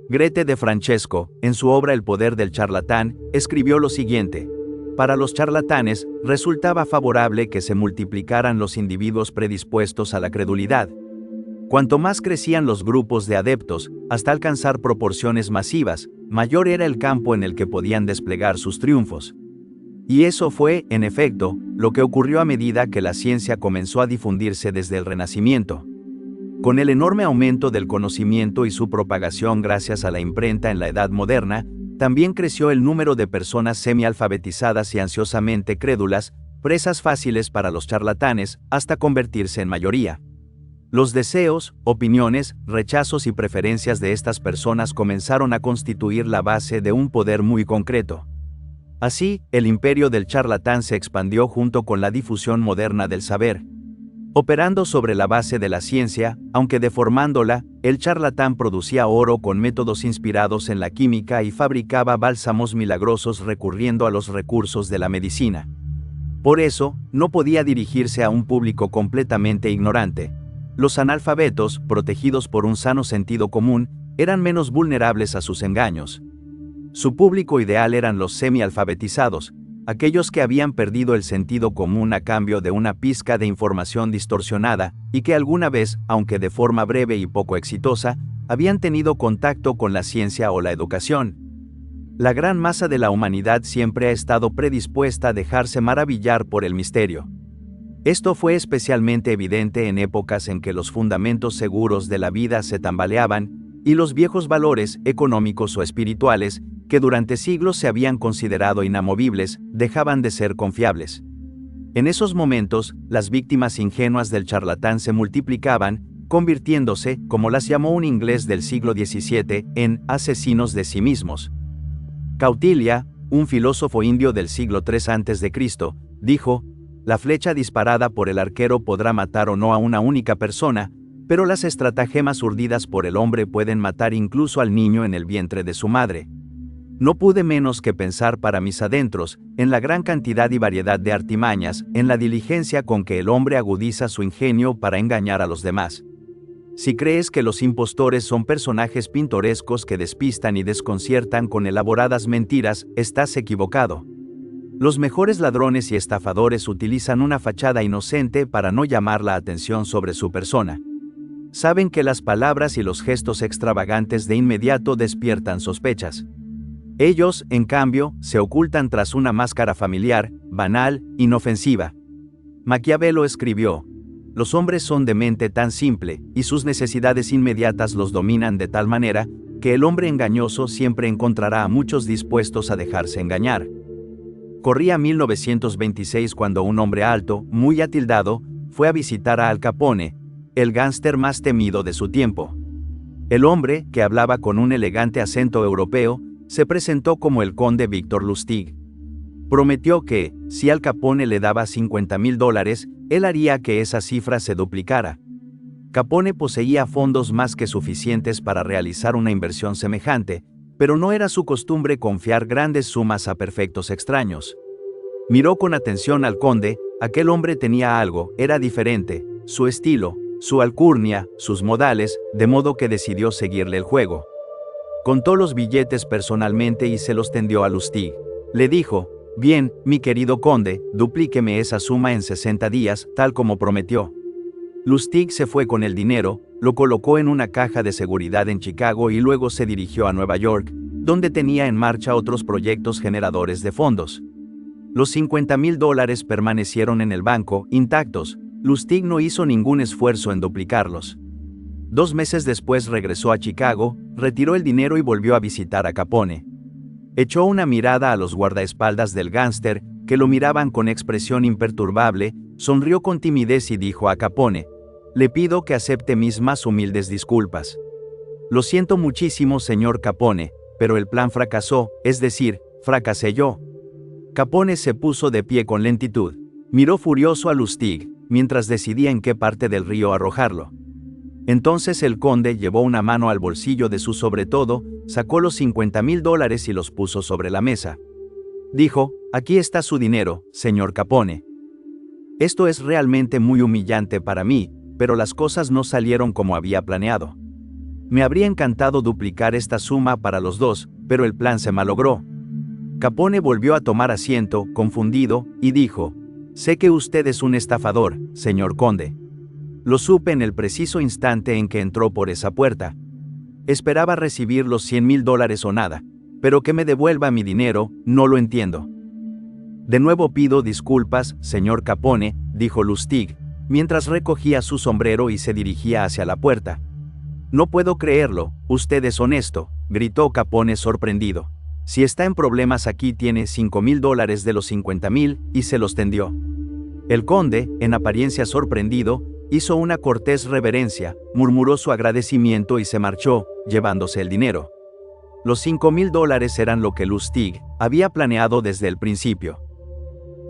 Grete de Francesco, en su obra El poder del charlatán, escribió lo siguiente: para los charlatanes, resultaba favorable que se multiplicaran los individuos predispuestos a la credulidad. Cuanto más crecían los grupos de adeptos, hasta alcanzar proporciones masivas, mayor era el campo en el que podían desplegar sus triunfos. Y eso fue, en efecto, lo que ocurrió a medida que la ciencia comenzó a difundirse desde el Renacimiento. Con el enorme aumento del conocimiento y su propagación gracias a la imprenta en la Edad Moderna, también creció el número de personas semialfabetizadas y ansiosamente crédulas, presas fáciles para los charlatanes, hasta convertirse en mayoría. Los deseos, opiniones, rechazos y preferencias de estas personas comenzaron a constituir la base de un poder muy concreto. Así, el imperio del charlatán se expandió junto con la difusión moderna del saber. Operando sobre la base de la ciencia, aunque deformándola, el charlatán producía oro con métodos inspirados en la química y fabricaba bálsamos milagrosos recurriendo a los recursos de la medicina. Por eso, no podía dirigirse a un público completamente ignorante. Los analfabetos, protegidos por un sano sentido común, eran menos vulnerables a sus engaños. Su público ideal eran los semialfabetizados, aquellos que habían perdido el sentido común a cambio de una pizca de información distorsionada, y que alguna vez, aunque de forma breve y poco exitosa, habían tenido contacto con la ciencia o la educación. La gran masa de la humanidad siempre ha estado predispuesta a dejarse maravillar por el misterio. Esto fue especialmente evidente en épocas en que los fundamentos seguros de la vida se tambaleaban, y los viejos valores, económicos o espirituales, que durante siglos se habían considerado inamovibles, dejaban de ser confiables. En esos momentos, las víctimas ingenuas del charlatán se multiplicaban, convirtiéndose, como las llamó un inglés del siglo XVII, en asesinos de sí mismos. Kautilya, un filósofo indio del siglo III a.C., dijo: la flecha disparada por el arquero podrá matar o no a una única persona, pero las estratagemas urdidas por el hombre pueden matar incluso al niño en el vientre de su madre. No pude menos que pensar para mis adentros, en la gran cantidad y variedad de artimañas, en la diligencia con que el hombre agudiza su ingenio para engañar a los demás. Si crees que los impostores son personajes pintorescos que despistan y desconciertan con elaboradas mentiras, estás equivocado. Los mejores ladrones y estafadores utilizan una fachada inocente para no llamar la atención sobre su persona. Saben que las palabras y los gestos extravagantes de inmediato despiertan sospechas. Ellos, en cambio, se ocultan tras una máscara familiar, banal, inofensiva. Maquiavelo escribió: los hombres son de mente tan simple, y sus necesidades inmediatas los dominan de tal manera, que el hombre engañoso siempre encontrará a muchos dispuestos a dejarse engañar. Corría 1926 cuando un hombre alto, muy atildado, fue a visitar a Al Capone, el gánster más temido de su tiempo. El hombre, que hablaba con un elegante acento europeo, se presentó como el conde Victor Lustig. Prometió que, si Al Capone le daba $50,000, él haría que esa cifra se duplicara. Capone poseía fondos más que suficientes para realizar una inversión semejante, pero no era su costumbre confiar grandes sumas a perfectos extraños. Miró con atención al conde. Aquel hombre tenía algo, era diferente, su estilo, su alcurnia, sus modales, de modo que decidió seguirle el juego. Contó los billetes personalmente y se los tendió a Lustig. Le dijo: bien, mi querido conde, duplíqueme esa suma en 60 días, tal como prometió. Lustig se fue con el dinero, lo colocó en una caja de seguridad en Chicago y luego se dirigió a Nueva York, donde tenía en marcha otros proyectos generadores de fondos. Los $50,000 permanecieron en el banco, intactos. Lustig no hizo ningún esfuerzo en duplicarlos. 2 meses después regresó a Chicago, retiró el dinero y volvió a visitar a Capone. Echó una mirada a los guardaespaldas del gánster, que lo miraban con expresión imperturbable, sonrió con timidez y dijo a Capone: le pido que acepte mis más humildes disculpas. Lo siento muchísimo, señor Capone, pero el plan fracasó, es decir, fracasé yo. Capone se puso de pie con lentitud. Miró furioso a Lustig, mientras decidía en qué parte del río arrojarlo. Entonces el conde llevó una mano al bolsillo de su sobretodo, sacó los $50,000 y los puso sobre la mesa. Dijo: aquí está su dinero, señor Capone. Esto es realmente muy humillante para mí, pero las cosas no salieron como había planeado. Me habría encantado duplicar esta suma para los dos, pero el plan se malogró. Capone volvió a tomar asiento, confundido, y dijo: «Sé que usted es un estafador, señor conde. Lo supe en el preciso instante en que entró por esa puerta. Esperaba recibir los $100,000 o nada, pero que me devuelva mi dinero, no lo entiendo». «De nuevo pido disculpas, señor Capone», dijo Lustig, mientras recogía su sombrero y se dirigía hacia la puerta. «No puedo creerlo, usted es honesto», gritó Capone sorprendido. «Si está en problemas aquí tiene $5,000 de los 50,000, y se los tendió». El conde, en apariencia sorprendido, hizo una cortés reverencia, murmuró su agradecimiento y se marchó, llevándose el dinero. Los $5,000 eran lo que Lustig había planeado desde el principio.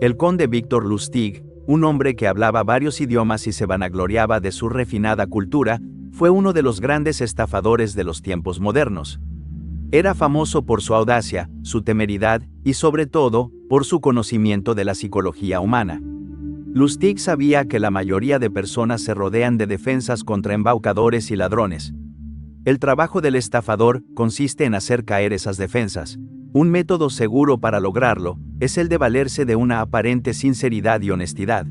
El conde Víctor Lustig, un hombre que hablaba varios idiomas y se vanagloriaba de su refinada cultura, fue uno de los grandes estafadores de los tiempos modernos. Era famoso por su audacia, su temeridad y sobre todo, por su conocimiento de la psicología humana. Lustig sabía que la mayoría de personas se rodean de defensas contra embaucadores y ladrones. El trabajo del estafador consiste en hacer caer esas defensas. Un método seguro para lograrlo es el de valerse de una aparente sinceridad y honestidad.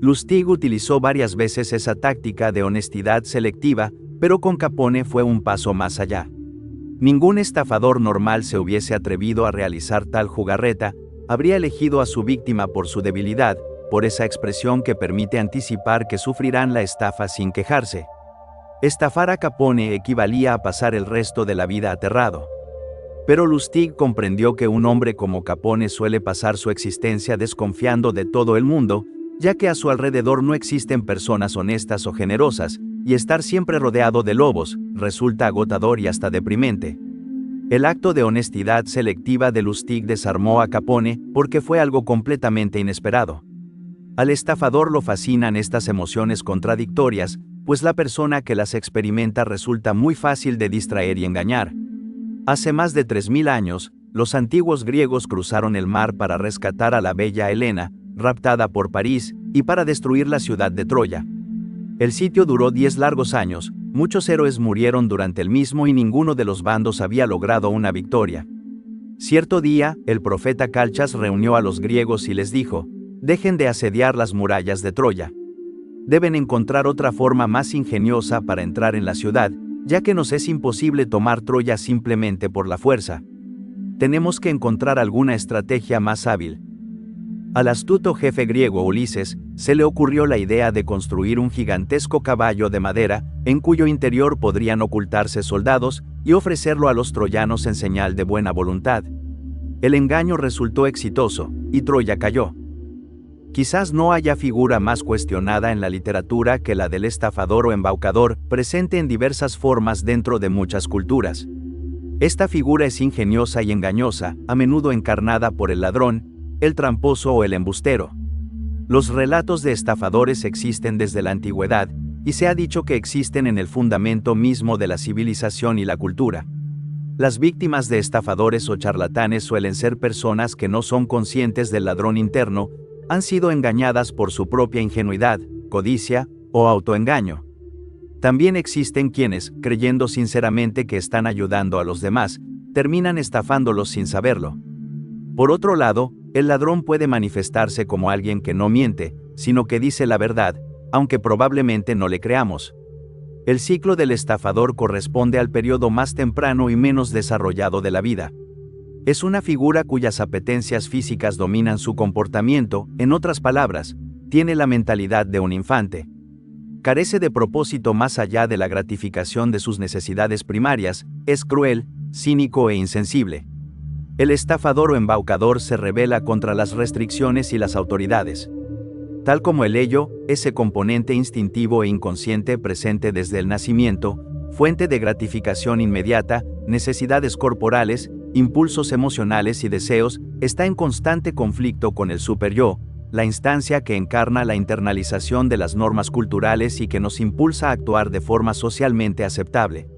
Lustig utilizó varias veces esa táctica de honestidad selectiva, pero con Capone fue un paso más allá. Ningún estafador normal se hubiese atrevido a realizar tal jugarreta, habría elegido a su víctima por su debilidad, por esa expresión que permite anticipar que sufrirán la estafa sin quejarse. Estafar a Capone equivalía a pasar el resto de la vida aterrado. Pero Lustig comprendió que un hombre como Capone suele pasar su existencia desconfiando de todo el mundo, ya que a su alrededor no existen personas honestas o generosas, y estar siempre rodeado de lobos resulta agotador y hasta deprimente. El acto de honestidad selectiva de Lustig desarmó a Capone porque fue algo completamente inesperado. Al estafador lo fascinan estas emociones contradictorias, pues la persona que las experimenta resulta muy fácil de distraer y engañar. Hace más de 3,000 años, los antiguos griegos cruzaron el mar para rescatar a la bella Helena, raptada por París, y para destruir la ciudad de Troya. El sitio duró 10 largos años, muchos héroes murieron durante el mismo y ninguno de los bandos había logrado una victoria. Cierto día, el profeta Calchas reunió a los griegos y les dijo: «Dejen de asediar las murallas de Troya. Deben encontrar otra forma más ingeniosa para entrar en la ciudad, ya que nos es imposible tomar Troya simplemente por la fuerza. Tenemos que encontrar alguna estrategia más hábil». Al astuto jefe griego Ulises se le ocurrió la idea de construir un gigantesco caballo de madera, en cuyo interior podrían ocultarse soldados, y ofrecerlo a los troyanos en señal de buena voluntad. El engaño resultó exitoso, y Troya cayó. Quizás no haya figura más cuestionada en la literatura que la del estafador o embaucador, presente en diversas formas dentro de muchas culturas. Esta figura es ingeniosa y engañosa, a menudo encarnada por el ladrón, el tramposo o el embustero. Los relatos de estafadores existen desde la antigüedad, y se ha dicho que existen en el fundamento mismo de la civilización y la cultura. Las víctimas de estafadores o charlatanes suelen ser personas que no son conscientes del ladrón interno, han sido engañadas por su propia ingenuidad, codicia o autoengaño. También existen quienes, creyendo sinceramente que están ayudando a los demás, terminan estafándolos sin saberlo. Por otro lado, el ladrón puede manifestarse como alguien que no miente, sino que dice la verdad, aunque probablemente no le creamos. El ciclo del estafador corresponde al periodo más temprano y menos desarrollado de la vida. Es una figura cuyas apetencias físicas dominan su comportamiento, en otras palabras, tiene la mentalidad de un infante. Carece de propósito más allá de la gratificación de sus necesidades primarias, es cruel, cínico e insensible. El estafador o embaucador se rebela contra las restricciones y las autoridades. Tal como el ello, ese componente instintivo e inconsciente presente desde el nacimiento, fuente de gratificación inmediata, necesidades corporales, impulsos emocionales y deseos, está en constante conflicto con el superyo, la instancia que encarna la internalización de las normas culturales y que nos impulsa a actuar de forma socialmente aceptable.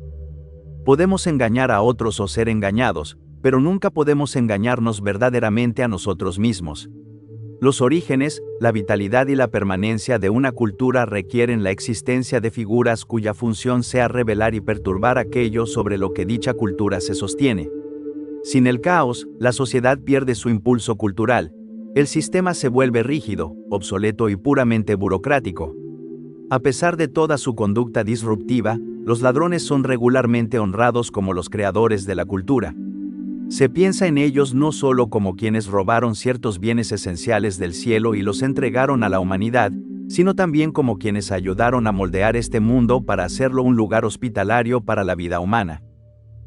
Podemos engañar a otros o ser engañados, pero nunca podemos engañarnos verdaderamente a nosotros mismos. Los orígenes, la vitalidad y la permanencia de una cultura requieren la existencia de figuras cuya función sea revelar y perturbar aquello sobre lo que dicha cultura se sostiene. Sin el caos, la sociedad pierde su impulso cultural. El sistema se vuelve rígido, obsoleto y puramente burocrático. A pesar de toda su conducta disruptiva, los ladrones son regularmente honrados como los creadores de la cultura. Se piensa en ellos no solo como quienes robaron ciertos bienes esenciales del cielo y los entregaron a la humanidad, sino también como quienes ayudaron a moldear este mundo para hacerlo un lugar hospitalario para la vida humana.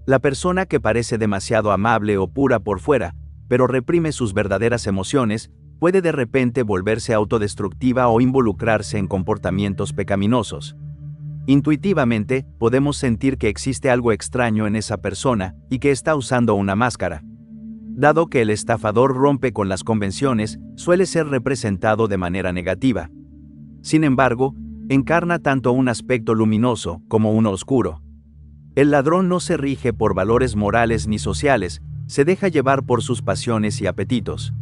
La persona que parece demasiado amable o pura por fuera, pero reprime sus verdaderas emociones, puede de repente volverse autodestructiva o involucrarse en comportamientos pecaminosos. Intuitivamente, podemos sentir que existe algo extraño en esa persona y que está usando una máscara. Dado que el estafador rompe con las convenciones, suele ser representado de manera negativa. Sin embargo, encarna tanto un aspecto luminoso como uno oscuro. El ladrón no se rige por valores morales ni sociales, se deja llevar por sus pasiones y apetitos.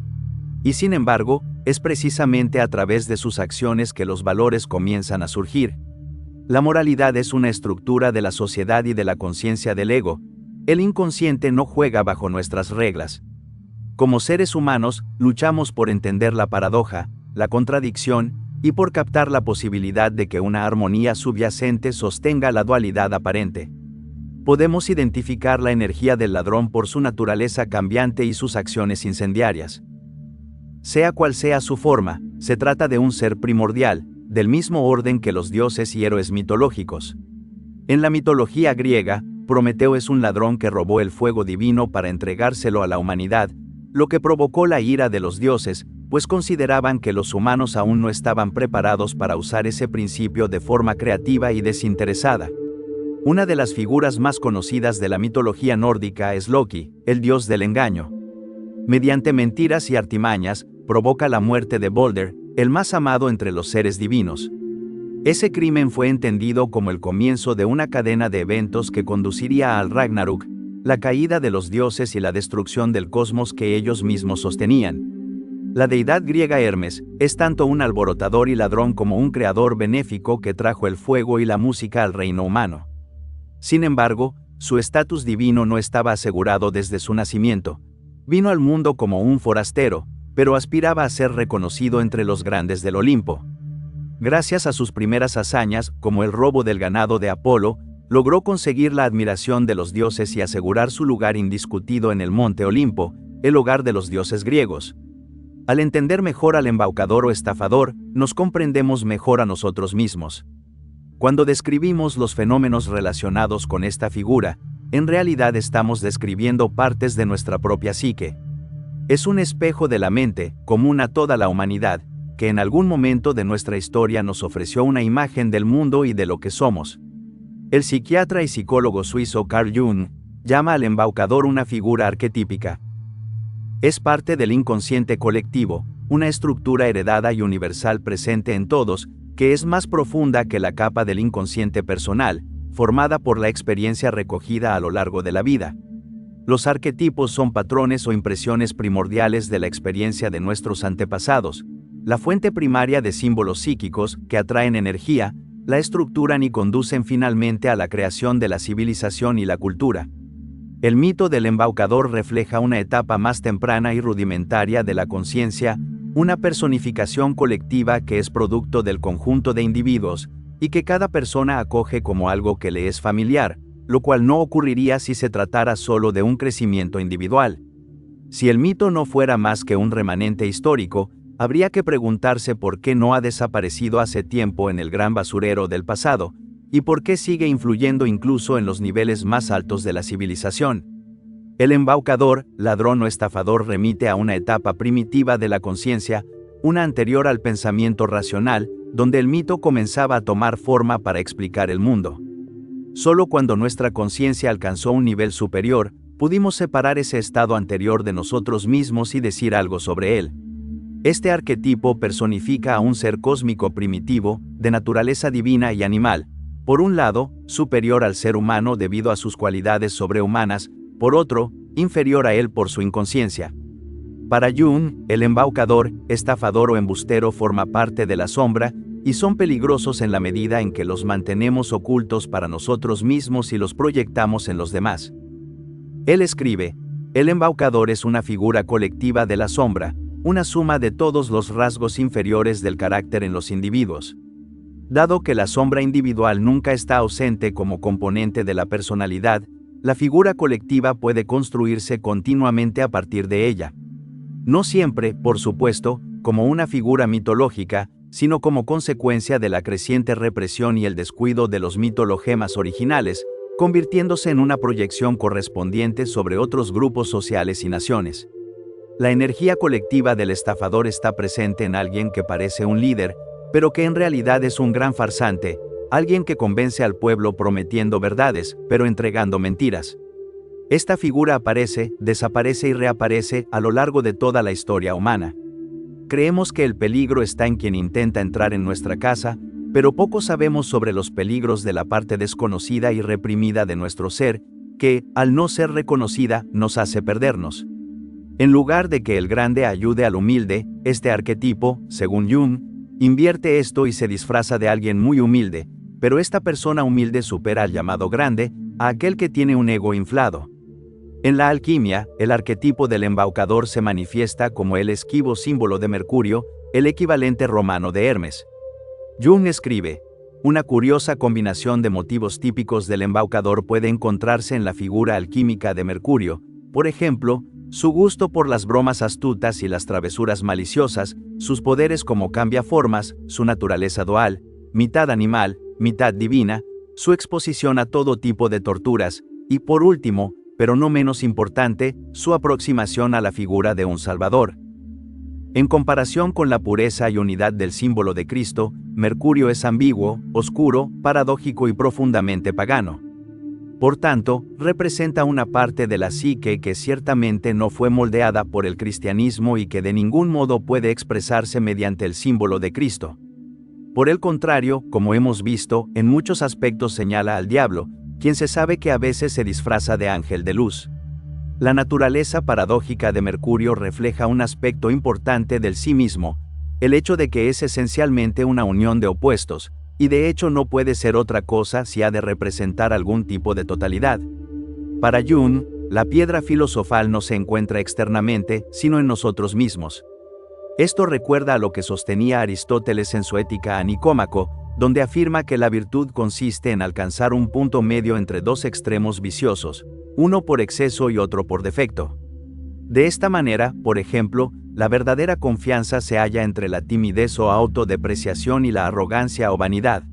Y sin embargo, es precisamente a través de sus acciones que los valores comienzan a surgir. La moralidad es una estructura de la sociedad y de la conciencia del ego. El inconsciente no juega bajo nuestras reglas. Como seres humanos, luchamos por entender la paradoja, la contradicción, y por captar la posibilidad de que una armonía subyacente sostenga la dualidad aparente. Podemos identificar la energía del ladrón por su naturaleza cambiante y sus acciones incendiarias. Sea cual sea su forma, se trata de un ser primordial, del mismo orden que los dioses y héroes mitológicos. En la mitología griega, Prometeo es un ladrón que robó el fuego divino para entregárselo a la humanidad, lo que provocó la ira de los dioses, pues consideraban que los humanos aún no estaban preparados para usar ese principio de forma creativa y desinteresada. Una de las figuras más conocidas de la mitología nórdica es Loki, el dios del engaño. Mediante mentiras y artimañas, provoca la muerte de Balder, el más amado entre los seres divinos. Ese crimen fue entendido como el comienzo de una cadena de eventos que conduciría al Ragnarök, la caída de los dioses y la destrucción del cosmos que ellos mismos sostenían. La deidad griega Hermes es tanto un alborotador y ladrón como un creador benéfico que trajo el fuego y la música al reino humano. Sin embargo, su estatus divino no estaba asegurado desde su nacimiento. Vino al mundo como un forastero, pero aspiraba a ser reconocido entre los grandes del Olimpo. Gracias a sus primeras hazañas, como el robo del ganado de Apolo, logró conseguir la admiración de los dioses y asegurar su lugar indiscutido en el monte Olimpo, el hogar de los dioses griegos. Al entender mejor al embaucador o estafador, nos comprendemos mejor a nosotros mismos. Cuando describimos los fenómenos relacionados con esta figura, en realidad estamos describiendo partes de nuestra propia psique. Es un espejo de la mente, común a toda la humanidad, que en algún momento de nuestra historia nos ofreció una imagen del mundo y de lo que somos. El psiquiatra y psicólogo suizo Carl Jung llama al embaucador una figura arquetípica. Es parte del inconsciente colectivo, una estructura heredada y universal presente en todos, que es más profunda que la capa del inconsciente personal, formada por la experiencia recogida a lo largo de la vida. Los arquetipos son patrones o impresiones primordiales de la experiencia de nuestros antepasados, la fuente primaria de símbolos psíquicos que atraen energía, la estructuran y conducen finalmente a la creación de la civilización y la cultura. El mito del embaucador refleja una etapa más temprana y rudimentaria de la conciencia, una personificación colectiva que es producto del conjunto de individuos, y que cada persona acoge como algo que le es familiar, lo cual no ocurriría si se tratara solo de un crecimiento individual. Si el mito no fuera más que un remanente histórico, habría que preguntarse por qué no ha desaparecido hace tiempo en el gran basurero del pasado, y por qué sigue influyendo incluso en los niveles más altos de la civilización. El embaucador, ladrón o estafador remite a una etapa primitiva de la conciencia, una anterior al pensamiento racional, donde el mito comenzaba a tomar forma para explicar el mundo. Solo cuando nuestra conciencia alcanzó un nivel superior, pudimos separar ese estado anterior de nosotros mismos y decir algo sobre él. Este arquetipo personifica a un ser cósmico primitivo, de naturaleza divina y animal, por un lado, superior al ser humano debido a sus cualidades sobrehumanas, por otro, inferior a él por su inconsciencia. Para Jung, el embaucador, estafador o embustero forma parte de la sombra, y son peligrosos en la medida en que los mantenemos ocultos para nosotros mismos y los proyectamos en los demás. Él escribe, el embaucador es una figura colectiva de la sombra, una suma de todos los rasgos inferiores del carácter en los individuos. Dado que la sombra individual nunca está ausente como componente de la personalidad, la figura colectiva puede construirse continuamente a partir de ella. No siempre, por supuesto, como una figura mitológica, sino como consecuencia de la creciente represión y el descuido de los mitologemas originales, convirtiéndose en una proyección correspondiente sobre otros grupos sociales y naciones. La energía colectiva del estafador está presente en alguien que parece un líder, pero que en realidad es un gran farsante, alguien que convence al pueblo prometiendo verdades, pero entregando mentiras. Esta figura aparece, desaparece y reaparece a lo largo de toda la historia humana. Creemos que el peligro está en quien intenta entrar en nuestra casa, pero poco sabemos sobre los peligros de la parte desconocida y reprimida de nuestro ser, que, al no ser reconocida, nos hace perdernos. En lugar de que el grande ayude al humilde, este arquetipo, según Jung, invierte esto y se disfraza de alguien muy humilde, pero esta persona humilde supera al llamado grande, a aquel que tiene un ego inflado. En la alquimia, el arquetipo del embaucador se manifiesta como el esquivo símbolo de Mercurio, el equivalente romano de Hermes. Jung escribe, una curiosa combinación de motivos típicos del embaucador puede encontrarse en la figura alquímica de Mercurio, por ejemplo, su gusto por las bromas astutas y las travesuras maliciosas, sus poderes como cambiaformas, su naturaleza dual, mitad animal, mitad divina, su exposición a todo tipo de torturas, y por último, pero no menos importante, su aproximación a la figura de un Salvador. En comparación con la pureza y unidad del símbolo de Cristo, Mercurio es ambiguo, oscuro, paradójico y profundamente pagano. Por tanto, representa una parte de la psique que ciertamente no fue moldeada por el cristianismo y que de ningún modo puede expresarse mediante el símbolo de Cristo. Por el contrario, como hemos visto, en muchos aspectos señala al diablo, quien se sabe que a veces se disfraza de ángel de luz. La naturaleza paradójica de Mercurio refleja un aspecto importante del sí mismo, el hecho de que es esencialmente una unión de opuestos, y de hecho no puede ser otra cosa si ha de representar algún tipo de totalidad. Para Jung, la piedra filosofal no se encuentra externamente, sino en nosotros mismos. Esto recuerda a lo que sostenía Aristóteles en su Ética a Nicómaco, donde afirma que la virtud consiste en alcanzar un punto medio entre dos extremos viciosos, uno por exceso y otro por defecto. De esta manera, por ejemplo, la verdadera confianza se halla entre la timidez o autodepreciación y la arrogancia o vanidad.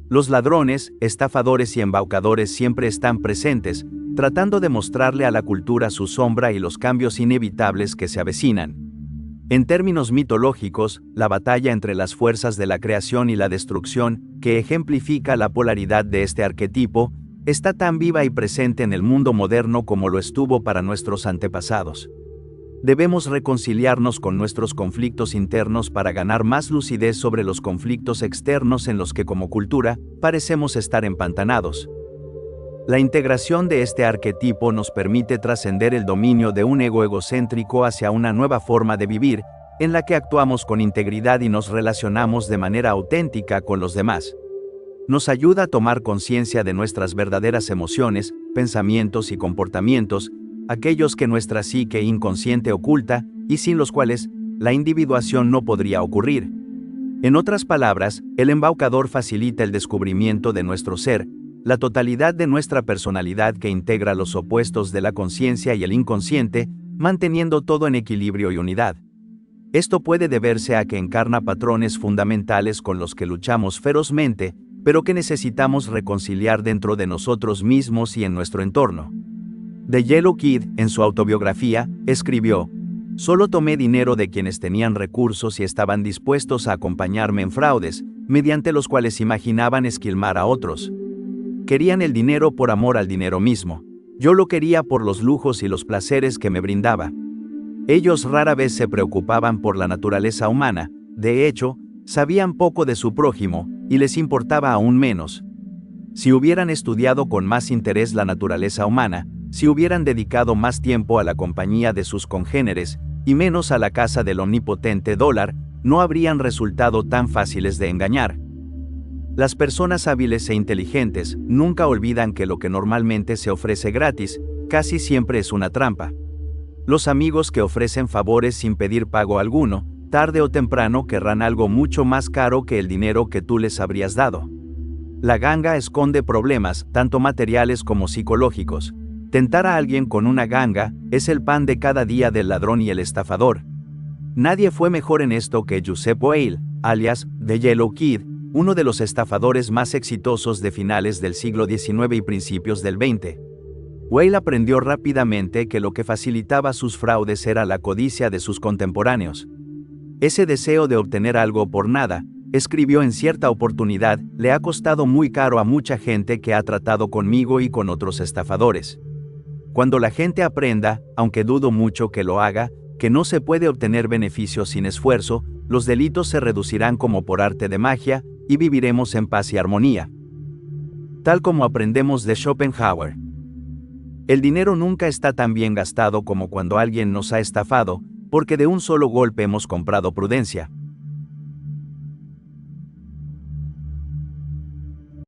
Los ladrones, estafadores y embaucadores siempre están presentes, tratando de mostrarle a la cultura su sombra y los cambios inevitables que se avecinan. En términos mitológicos, la batalla entre las fuerzas de la creación y la destrucción, que ejemplifica la polaridad de este arquetipo, está tan viva y presente en el mundo moderno como lo estuvo para nuestros antepasados. Debemos reconciliarnos con nuestros conflictos internos para ganar más lucidez sobre los conflictos externos en los que como cultura parecemos estar empantanados. La integración de este arquetipo nos permite trascender el dominio de un ego egocéntrico hacia una nueva forma de vivir, en la que actuamos con integridad y nos relacionamos de manera auténtica con los demás. Nos ayuda a tomar conciencia de nuestras verdaderas emociones, pensamientos y comportamientos, aquellos que nuestra psique inconsciente oculta y sin los cuales la individuación no podría ocurrir. En otras palabras, el embaucador facilita el descubrimiento de nuestro ser, la totalidad de nuestra personalidad que integra los opuestos de la conciencia y el inconsciente, manteniendo todo en equilibrio y unidad. Esto puede deberse a que encarna patrones fundamentales con los que luchamos ferozmente, pero que necesitamos reconciliar dentro de nosotros mismos y en nuestro entorno. The Yellow Kid, en su autobiografía, escribió: «Solo tomé dinero de quienes tenían recursos y estaban dispuestos a acompañarme en fraudes, mediante los cuales imaginaban esquilmar a otros. Querían el dinero por amor al dinero mismo. Yo lo quería por los lujos y los placeres que me brindaba. Ellos rara vez se preocupaban por la naturaleza humana, de hecho, sabían poco de su prójimo, y les importaba aún menos. Si hubieran estudiado con más interés la naturaleza humana, si hubieran dedicado más tiempo a la compañía de sus congéneres, y menos a la casa del omnipotente dólar, no habrían resultado tan fáciles de engañar. Las personas hábiles e inteligentes nunca olvidan que lo que normalmente se ofrece gratis, casi siempre es una trampa. Los amigos que ofrecen favores sin pedir pago alguno, tarde o temprano querrán algo mucho más caro que el dinero que tú les habrías dado. La ganga esconde problemas, tanto materiales como psicológicos. Tentar a alguien con una ganga es el pan de cada día del ladrón y el estafador. Nadie fue mejor en esto que Joseph Whale, alias The Yellow Kid, uno de los estafadores más exitosos de finales del siglo XIX y principios del XX. Whale aprendió rápidamente que lo que facilitaba sus fraudes era la codicia de sus contemporáneos. Ese deseo de obtener algo por nada, escribió en cierta oportunidad, le ha costado muy caro a mucha gente que ha tratado conmigo y con otros estafadores. Cuando la gente aprenda, aunque dudo mucho que lo haga, que no se puede obtener beneficios sin esfuerzo, los delitos se reducirán como por arte de magia, y viviremos en paz y armonía. Tal como aprendemos de Schopenhauer. El dinero nunca está tan bien gastado como cuando alguien nos ha estafado, porque de un solo golpe hemos comprado prudencia.